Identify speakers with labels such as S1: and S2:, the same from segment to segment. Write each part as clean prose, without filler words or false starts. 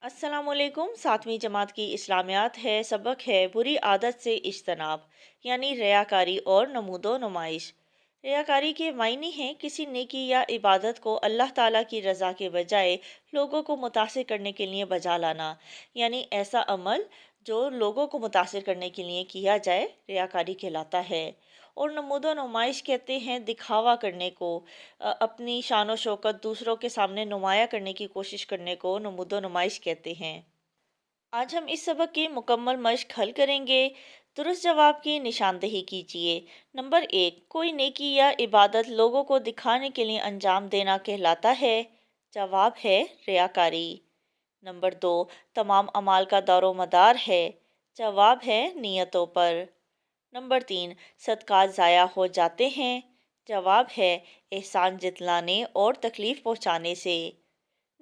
S1: अस्सलाम वालेकुम। 7वीं जमात की इस्लामियात है। सबक है बुरी आदत से इज्तनाब, यानी रियाकारी और नमूदो नुमाइश। रियाकारी के मायने हैं किसी नेकी या इबादत को अल्लाह ताला की रज़ा के बजाय लोगों को मुतासिर करने के लिए बजा लाना, यानी ऐसा अमल जो लोगों को मुतासिर करने के लिए किया जाए रियाकारी कहलाता है। और नमूदो नुमाइश कहते हैं दिखावा करने को, अपनी शान व शौकत दूसरों के सामने नुमाया करने की कोशिश करने को नमूदो नुमाइश कहते हैं। आज हम इस सबक की मुकम्मल मश्क हल करेंगे। दुरुस्त जवाब की निशानदेही कीजिए। नंबर 1, कोई नेकी या इबादत लोगों को दिखाने के लिए अंजाम देना कहलाता है। जवाब है रियाकारी। नंबर 2, तमाम अमाल का दारो मदार है। जवाब है नीयतों पर। नंबर 3, सदक़ात ज़ाया हो जाते हैं। जवाब है एहसान जितलाने और तकलीफ़ पहुँचाने से।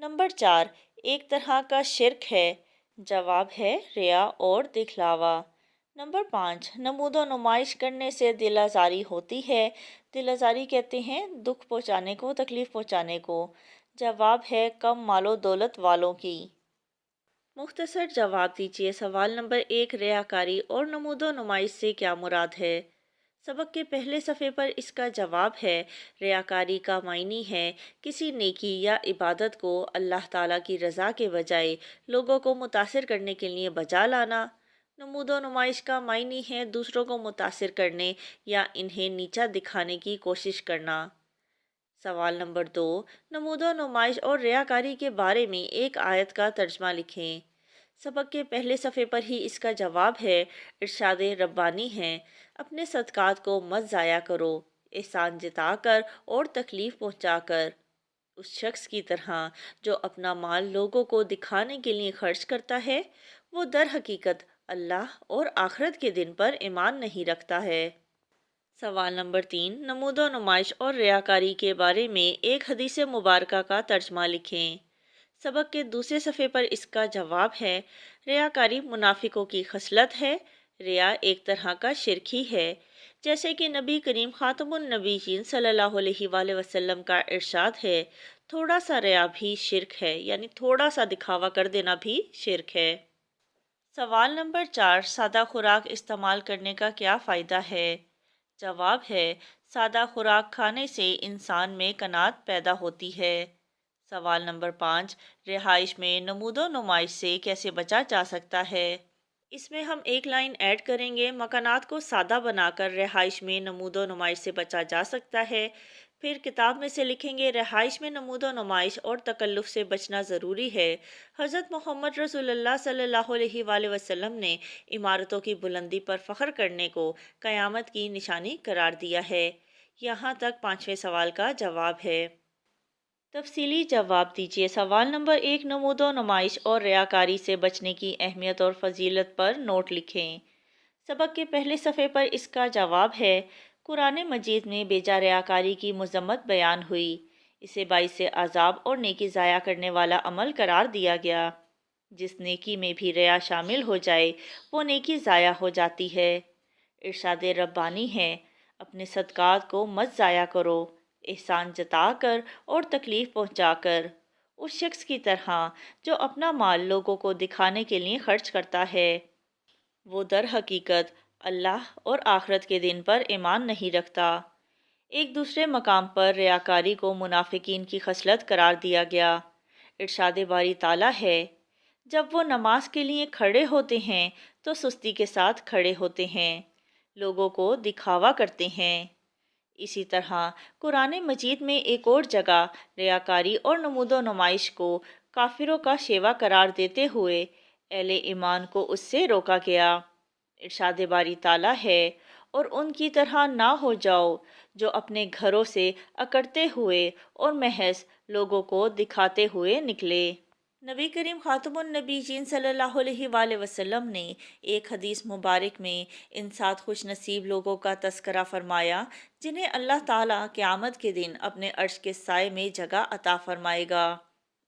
S1: नंबर 4, एक तरह का शिर्क है। जवाब है रिया और दिखलावा। नंबर 5, नमूदो नुमाइश करने से दिल आज़ारी होती है। दिल आज़ारी कहते हैं दुख पहुँचाने को, तकलीफ़ पहुँचाने को। जवाब है कम मालो दौलत वालों की। मुख्तसर जवाब दीजिए। सवाल नंबर 1, रियाकारी और नमूदो नुमाइश से क्या मुराद है? सबक के पहले सफ़े पर इसका जवाब है रियाकारी का मायनी है किसी नेकी या इबादत को अल्लाह ताला की रज़ा के बजाय लोगों को मुतासिर करने के लिए बजा लाना। नमूदो नुमाइश का मायनी है दूसरों को मुतासिर करने या इन्हें नीचा दिखाने की कोशिश करना। सवाल नंबर 2, नमूदो नुमाइश और रियाकारी के बारे में एक आयत का तर्जमा लिखें। सबक के पहले सफ़े पर ही इसका जवाब है इरशाद रब्बानी है, अपने सदक़ात को मत ज़ाया करो, एहसान जताकर और तकलीफ़ पहुँचाकर, उस शख्स की तरह जो अपना माल लोगों को दिखाने के लिए खर्च करता है, वो दर हकीकत अल्लाह और आखिरत के दिन पर ईमान नहीं रखता है। सवाल नंबर 3, नमूदो नुमाइश और रियाकारी के बारे में एक हदीस मुबारका का तर्जमा लिखें। सबक के दूसरे सफ़े पर इसका जवाब है रियाकारी मुनाफिकों की खसलत है। रिया एक तरह का शिरक ही है। जैसे कि नबी करीम खातमुन नबीयीन सल्लल्लाहु अलैहि वसल्लम का इरशाद है, थोड़ा सा रिया भी शिरक है, यानी थोड़ा सा दिखावा कर देना भी शिरक है। सवाल नंबर 4, सादा खुराक इस्तेमाल करने का क्या फ़ायदा है? जवाब है सादा खुराक खाने से इंसान में कनात पैदा होती है। सवाल नंबर 5, रिहाइश में नमूदो नुमाइश से कैसे बचा जा सकता है? इसमें हम एक लाइन ऐड करेंगे, मकानात को सादा बनाकर रिहाइश में नमूदो नुमाइश से बचा जा सकता है। फिर किताब में से लिखेंगे रिहाइश में नमूदो नुमाइश और तकल्लुफ़ से बचना ज़रूरी है। हज़रत मोहम्मद रसूलुल्लाह सल्लल्लाहु अलैहि वसल्लम ने इमारतों की बुलंदी पर फ़ख्र करने को क़यामत की निशानी करार दिया है। यहाँ तक 5वें सवाल का जवाब है। तफसीली जवाब दीजिए। सवाल नंबर 1, नमूदो नुमाइश और रियाकारी से बचने की अहमियत और फजीलत पर नोट लिखें। सबक के पहले सफ़े पर इसका जवाब है कुरान मजीद में बेजा रियाकारी की मज़म्मत बयान हुई। इसे बाइस अज़ाब और नेकी ज़ाया करने वाला अमल करार दिया गया। जिस नेकी में भी रिया शामिल हो जाए वो नेकी ज़ाया हो जाती है। इरशाद रब्बानी है, अपने सदक़ात को मत ज़ाया करो, एहसान जताकर और तकलीफ़ पहुँचाकर, उस शख्स की तरह जो अपना माल लोगों को दिखाने के लिए खर्च करता है, वो दर हकीकत अल्लाह और आखिरत के दिन पर ईमान नहीं रखता। एक दूसरे मकाम पर रियाकारी को मुनाफिकीन की खसलत करार दिया गया। इरशाद बारी ताला है, जब वो नमाज के लिए खड़े होते हैं तो सुस्ती के साथ खड़े होते हैं, लोगों को दिखावा करते हैं। इसी तरह कुरान मजीद में एक और जगह रियाकारी और नमूदो नुमाइश को काफिरों का शेवा करार देते हुए अहले ईमान को उससे रोका गया। इरशाद बारी ताला है, और उनकी तरह ना हो जाओ जो अपने घरों से अकड़ते हुए और महज लोगों को दिखाते हुए निकले। नबी करीम खातमुन नबीयीन सल्लल्लाहु अलैहि वसल्लम ने एक हदीस मुबारक में इन 7 खुश नसीब लोगों का तस्करा फरमाया जिन्हें अल्लाह ताला क़यामत के दिन अपने अर्श के साए में जगह अता फरमाएगा।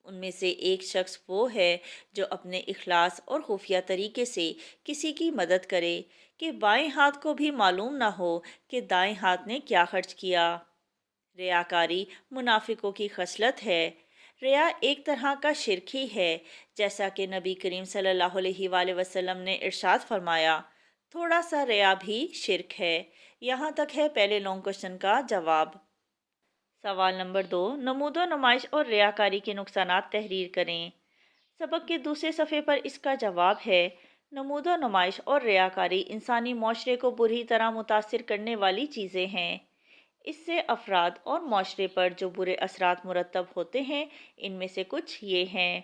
S1: उनमें से एक शख्स वो है जो अपने इखलास और खुफिया तरीके से किसी की मदद करे कि बाएं हाथ को भी मालूम ना हो कि दाएं हाथ ने क्या खर्च किया। रियाकारी मुनाफिकों की खसलत है। ریا ایک طرح کا شرک ہی ہے، جیسا کہ نبی کریم صلی اللہ علیہ وآلہ وسلم نے ارشاد فرمایا، تھوڑا سا ریا بھی شرک ہے۔ یہاں تک ہے پہلے لانگ کوشچن کا جواب۔ سوال نمبر 2، نمود و نمائش اور ریاکاری کے نقصانات تحریر کریں۔ سبق کے دوسرے صفحے پر اس کا جواب ہے، نمود و نمائش اور ریاکاری انسانی معاشرے کو بری طرح متاثر کرنے والی چیزیں ہیں۔ اس سے افراد اور معاشرے پر جو برے اثرات مرتب ہوتے ہیں، ان میں سے کچھ یہ ہیں۔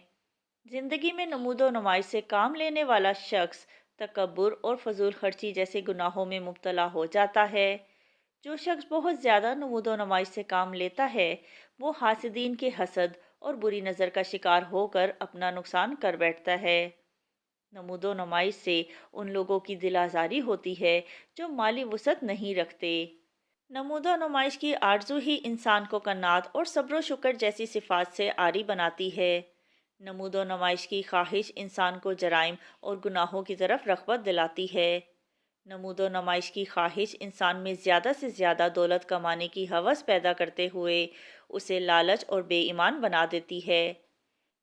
S1: زندگی میں نمود و نمائش سے کام لینے والا شخص تکبر اور فضول خرچی جیسے گناہوں میں مبتلا ہو جاتا ہے۔ جو شخص بہت زیادہ نمود و نمائش سے کام لیتا ہے، وہ حاسدین کے حسد اور بری نظر کا شکار ہو کر اپنا نقصان کر بیٹھتا ہے۔ نمود و نمائش سے ان لوگوں کی دل آزاری ہوتی ہے جو مالی وسعت نہیں رکھتے۔ نمود و نمائش کی آرزو ہی انسان کو قناعت اور صبر و شکر جیسی صفات سے عاری بناتی ہے۔ نمود و نمائش کی خواہش انسان کو جرائم اور گناہوں کی طرف رغبت دلاتی ہے۔ نمود و نمائش کی خواہش انسان میں زیادہ سے زیادہ دولت کمانے کی ہوس پیدا کرتے ہوئے اسے لالچ اور بے ایمان بنا دیتی ہے۔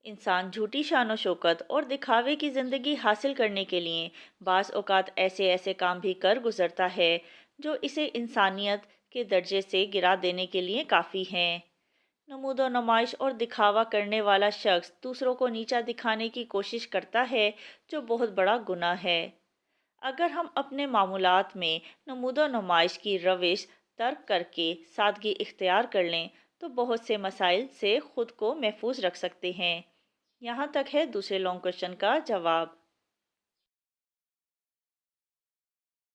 S1: انسان جھوٹی شان و شوکت اور دکھاوے کی زندگی حاصل کرنے کے لیے بعض اوقات ایسے کام بھی کر گزرتا ہے جو اسے انسانیت کے درجے سے گرا دینے کے لیے کافی ہیں۔ نمود و نمائش اور دکھاوا کرنے والا شخص دوسروں کو نیچا دکھانے کی کوشش کرتا ہے، جو بہت بڑا گناہ ہے۔ اگر ہم اپنے معاملات میں نمود و نمائش کی روش ترک کر کے سادگی اختیار کر لیں تو بہت سے مسائل سے خود کو محفوظ رکھ سکتے ہیں۔ یہاں تک ہے دوسرے لانگ کوشچن کا جواب۔